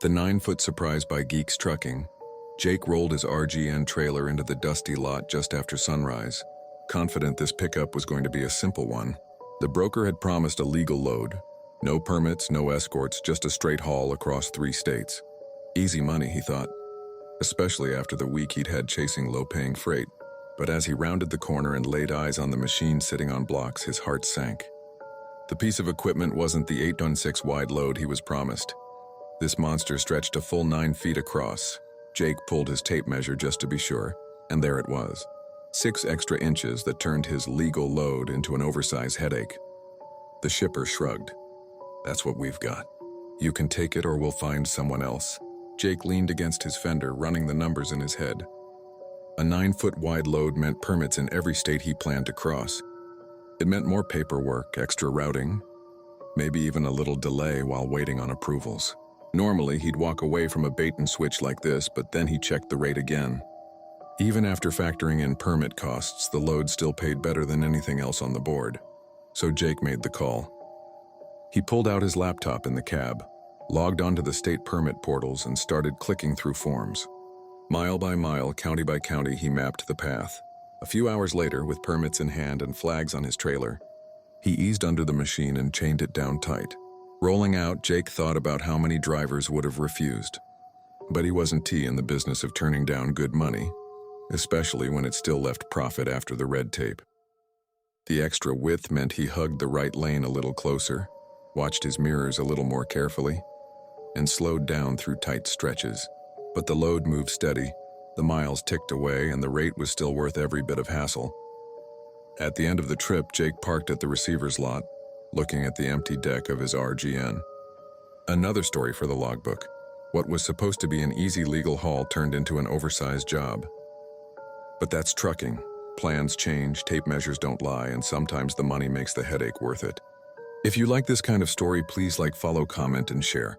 The 9-foot surprise by Geeks Trucking. Jake rolled his RGN trailer into the dusty lot just after sunrise, confident this pickup was going to be a simple one. The broker had promised a legal load. No permits, no escorts, just a straight haul across 3 states. Easy money, he thought, especially after the week he'd had chasing low-paying freight. But as he rounded the corner and laid eyes on the machine sitting on blocks, his heart sank. The piece of equipment wasn't the 8-ton-6 wide load he was promised. This monster stretched a full 9 feet across. Jake pulled his tape measure just to be sure, and there it was. 6 extra inches that turned his legal load into an oversized headache. The shipper shrugged. "That's what we've got. You can take it or we'll find someone else." Jake leaned against his fender, running the numbers in his head. A 9-foot wide load meant permits in every state he planned to cross. It meant more paperwork, extra routing, maybe even a little delay while waiting on approvals. Normally, he'd walk away from a bait-and-switch like this, but then he checked the rate again. Even after factoring in permit costs, the load still paid better than anything else on the board. So Jake made the call. He pulled out his laptop in the cab, logged onto the state permit portals, and started clicking through forms. Mile by mile, county by county, he mapped the path. A few hours later, with permits in hand and flags on his trailer, he eased under the machine and chained it down tight. Rolling out, Jake thought about how many drivers would have refused. But he wasn't in the business of turning down good money, especially when it still left profit after the red tape. The extra width meant he hugged the right lane a little closer, watched his mirrors a little more carefully, and slowed down through tight stretches. But the load moved steady, the miles ticked away, and the rate was still worth every bit of hassle. At the end of the trip, Jake parked at the receiver's lot, looking at the empty deck of his RGN. Another story for the logbook. What was supposed to be an easy legal haul turned into an oversized job. But that's trucking. Plans change, tape measures don't lie, and sometimes the money makes the headache worth it. If you like this kind of story, please like, follow, comment, and share.